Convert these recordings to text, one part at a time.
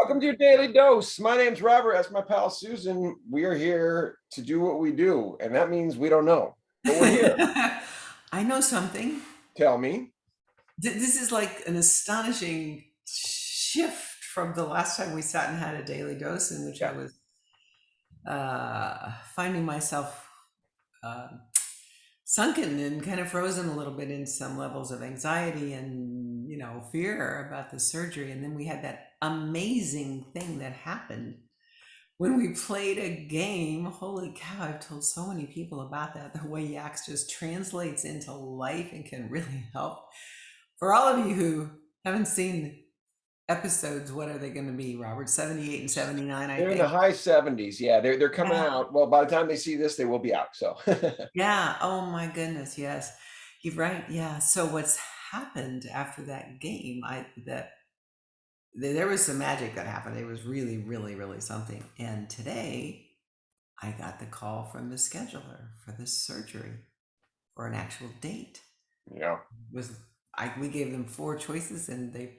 Welcome to your daily dose. My name's Robert. That's my pal Susan. We are here to do what we do, and that means we don't know, but we're here. I know something. Tell me. This is like an astonishing shift from the last time we sat and had a daily dose, in which I Yeah. was finding myself uh, sunken and kind of frozen a little bit in some levels of anxiety and fear about the surgery. And then we had that amazing thing that happened when we played a game. Holy cow, I've told so many people about that. The way Yaks just translates into life and can really help. For all of you who haven't seen episodes, what are they going to be, Robert? 78 and 79, I They're in the think. high 70s. Yeah, they're coming Yeah. out. Well, by the time they see this, they will be out. So Yeah. Oh my goodness. Yes. You're right. Yeah. So what's happened after that game, there was some magic that happened. It was really, really, really something. And today I got the call from the scheduler for this surgery for an actual date. yeah. Was we gave them four choices and they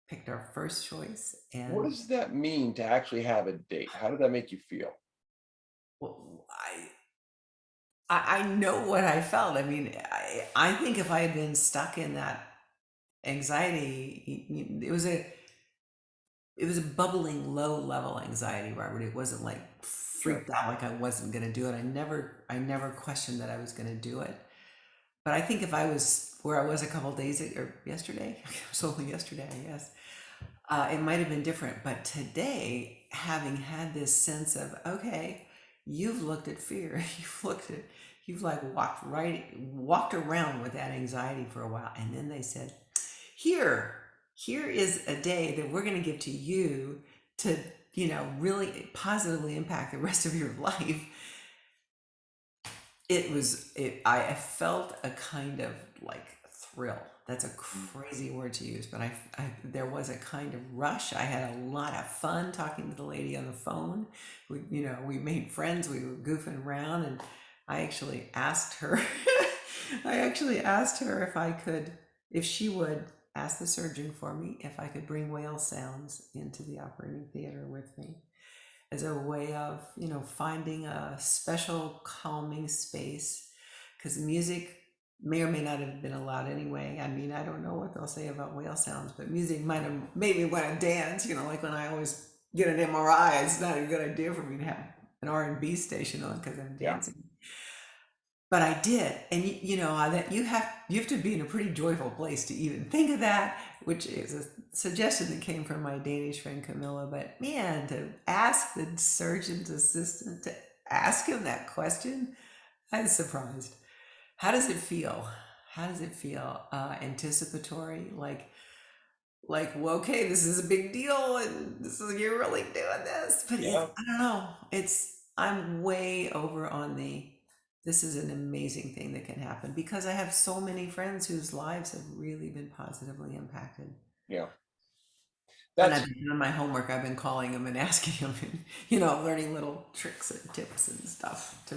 picked our first choice. What And does that mean to actually have a date? How did that make you feel? well, I know what I felt. I mean, I think if I had been stuck in that anxiety, it was a bubbling low level anxiety, Robert. It wasn't like Sure. freaked out like I wasn't going to do it. I never questioned that I was going to do it. But I think if I was where I was a couple days or yesterday, it was only yesterday, I guess, it might have been different. But today, having had this sense of, okay, you've looked at fear, you've like walked around with that anxiety for a while. And then they said, here is a day that we're going to give to you to, really positively impact the rest of your life. I felt a kind of like thrill. That's a crazy word to use, but there was a kind of rush. I had a lot of fun talking to the lady on the phone. We made friends. We were goofing around, and I actually asked her. I actually asked her if she would ask the surgeon for me if I could bring whale sounds into the operating theater with me as a way of finding a special calming space, because music may or may not have been allowed anyway. I mean, I don't know what they'll say about whale sounds, but music might have made me want to dance, like when I always get an MRI. It's not a good idea for me to have an R&B station on because I'm Yeah. dancing. But I did. And that you have to be in a pretty joyful place to even think of that, which is a suggestion that came from my Danish friend Camilla. But man, to ask the surgeon's assistant to ask him that question, I was surprised. How does it feel? How does it feel? Anticipatory, well, okay, this is a big deal, and you're really doing this. But Yeah. I don't know. I'm way over on this is an amazing thing that can happen, because I have so many friends whose lives have really been positively impacted. Yeah. And I've That's been doing my homework. I've been calling them and asking them, and learning little tricks and tips and stuff to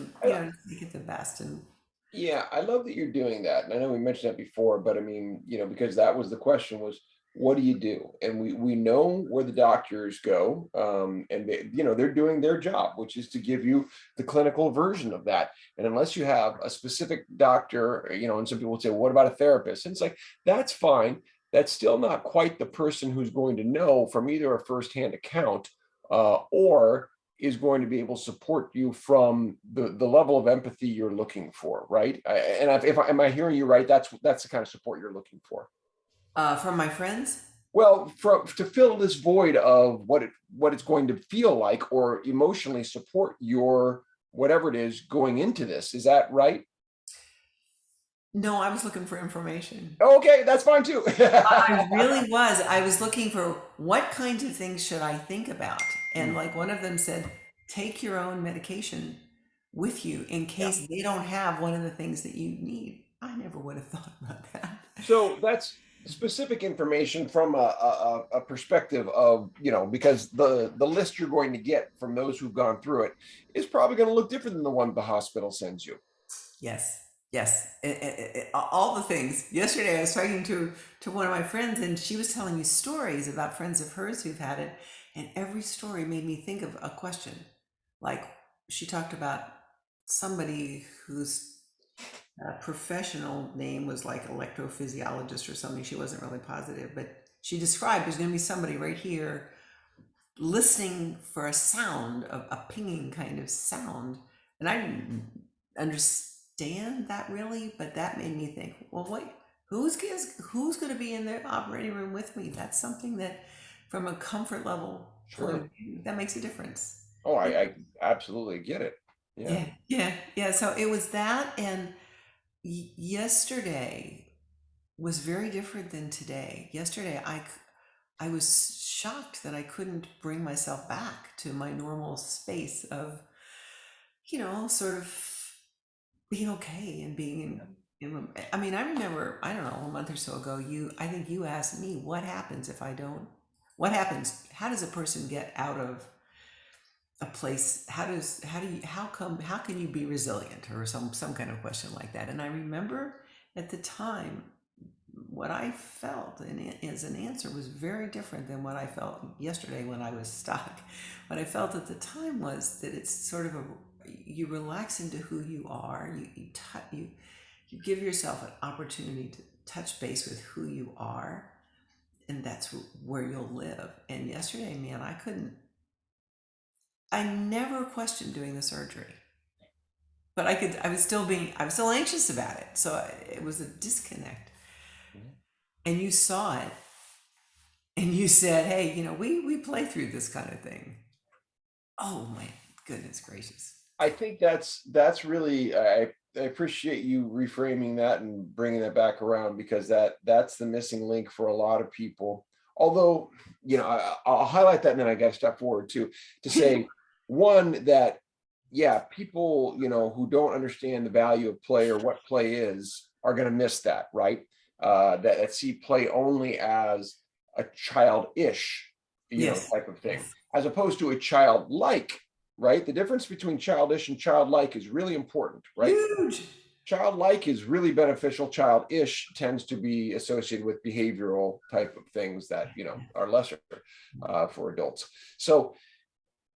make it the best. And Yeah, I love that you're doing that. And I know we mentioned that before, but I mean, because that was the question was, what do you do? And we know where the doctors go, and they're doing their job, which is to give you the clinical version of that. And unless you have a specific doctor, and some people would say, what about a therapist? And it's like, that's fine. That's still not quite the person who's going to know from either a firsthand account, or is going to be able to support you from the level of empathy you're looking for, right? And am I hearing you right? That's the kind of support you're looking for. from my friends, Well, to fill this void of what it's going to feel like, or emotionally support your whatever it is going into this. Is that right? no, I was looking for information. Okay, that's fine too. I really was. I was looking for what kinds of things should I think about. And Mm, like one of them said, take your own medication with you in yeah. case they don't have one of the things that you need. I never would have thought about that. So that's specific information from a perspective of, because the list you're going to get from those who've gone through it is probably going to look different than the one the hospital sends you. Yes. Yes, all the things. Yesterday, I was talking to one of my friends, and she was telling me stories about friends of hers who've had it, and every story made me think of a question. Like she talked about somebody whose professional name was like electrophysiologist or something. She wasn't really positive, but she described there's going to be somebody right here listening for a sound, a pinging kind of sound. And I didn't understand that really, but that made me think, well, what, who's going to be in the operating room with me? That's something that, from a comfort level point of Sure. view, that makes a difference. Oh, And I absolutely get it. Yeah. yeah. So it was that, and yesterday was very different than today. Yesterday, I was shocked that I couldn't bring myself back to my normal space of, sort of being okay and being I mean, I remember, I don't know, a month or so ago, I think you asked me, what happens if I don't, what happens? How does a person get out of a place? How can you be resilient, or some kind of question like that? And I remember at the time, what I felt as an answer was very different than what I felt yesterday when I was stuck. What I felt at the time was that it's sort of you relax into who you are. You give yourself an opportunity to touch base with who you are, and that's where you'll live. And yesterday, man, I couldn't. I never questioned doing the surgery, but I could. I was still anxious about it. So it was a disconnect. Mhm. And you saw it, and you said, "Hey, we play through this kind of thing." Oh my goodness gracious! I think that's really I appreciate you reframing that and bringing that back around because that's the missing link for a lot of people. Although, I'll highlight that and then I got to step forward too to say one that yeah, people, who don't understand the value of play or what play is are going to miss that, right? That see play only as a childish, Yes, type of thing, yes, as opposed to a childlike, right? The difference between childish and childlike is really important, right? huge. Childlike is really beneficial. Childish tends to be associated with behavioral type of things that, are lesser for adults. So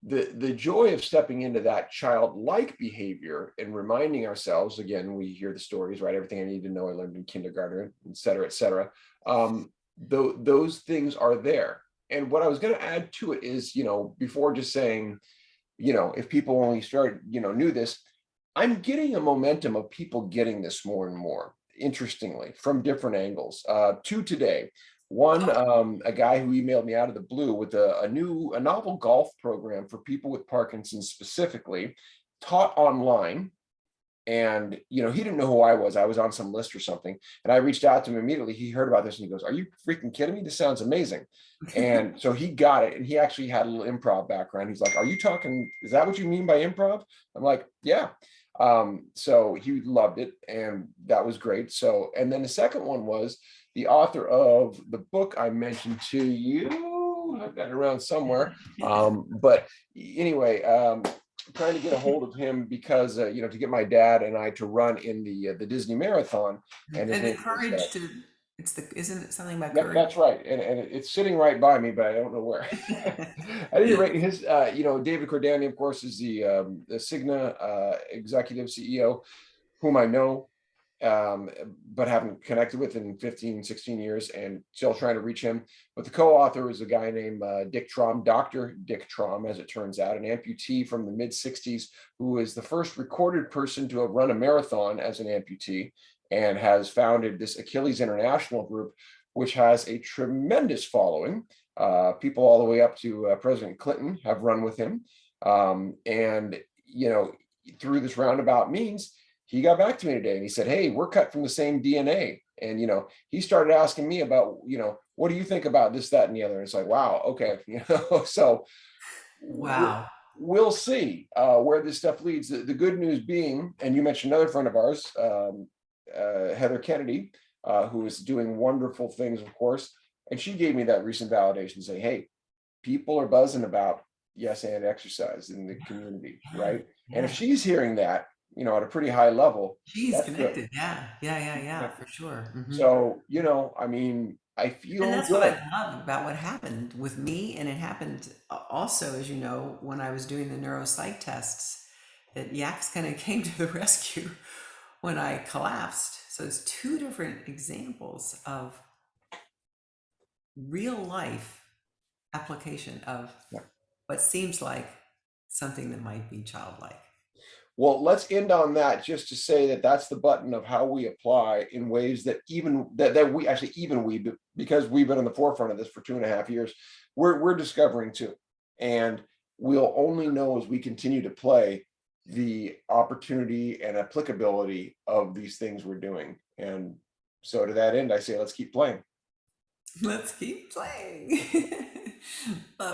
the joy of stepping into that childlike behavior and reminding ourselves, again, we hear the stories, right? Everything I need to know I learned in kindergarten, et cetera, et cetera. Those things are there. And what I was going to add to it is, before just saying, if people only started, knew this, I'm getting a momentum of people getting this more and more, interestingly, from different angles. Two today. One, a guy who emailed me out of the blue with a novel golf program for people with Parkinson's specifically, taught online. And he didn't know who I was. I was on some list or something, and I reached out to him immediately. He heard about this and he goes, "Are you freaking kidding me? This sounds amazing." And so he got it, and he actually had a little improv background. He's like, "Are you talking? Is that what you mean by improv?" I'm like, "Yeah." So he loved it, and that was great. So, and then the second one was the author of the book I mentioned to you. I've got it around somewhere. But anyway, trying to get a hold of him because to get my dad and I to run in the Disney Marathon, and his And the name is courage to, isn't it something about yep, courage? that's right, and it's sitting right by me, but I don't know where. At any rate, his David Cordani, of course, is the Cigna executive CEO, whom I know, um, but haven't connected with in 15, 16 years, and still trying to reach him. But the co-author is a guy named Dick Traum, Dr. Dick Traum, as it turns out, an amputee from the mid-60s, who is the first recorded person to have run a marathon as an amputee, and has founded this Achilles International group, which has a tremendous following. People all the way up to President Clinton have run with him. And, through this roundabout means, he got back to me today and he said, "Hey, we're cut from the same DNA." And, he started asking me about, what do you think about this, that, and the other? And it's like, wow, okay. So Wow. we'll see where this stuff leads. The good news being, and you mentioned another friend of ours, Heather Kennedy, who is doing wonderful things, of course. And she gave me that recent validation, saying, "Hey, people are buzzing about yes and exercise in the community, Yeah, right?" And if yeah. she's hearing that, at a pretty high level, Geez, that's good. connected. Yeah. Yeah, yeah, Yeah. yeah, for sure. So, I mean, I And feel that's what I good. love about what happened with me, and it happened also, as you know, when I was doing the neuropsych tests, that Yaks kind of came to the rescue when I collapsed. So it's two different examples of real life application of Yeah. what seems like something that might be childlike. Well, let's end on that just to say that that's the button of how we apply in ways that that we actually even we because we've been on the forefront of this for 2.5 years, we're discovering too. And we'll only know as we continue to play the opportunity and applicability of these things we're doing. And so to that end, I say let's keep playing. Let's keep playing. Love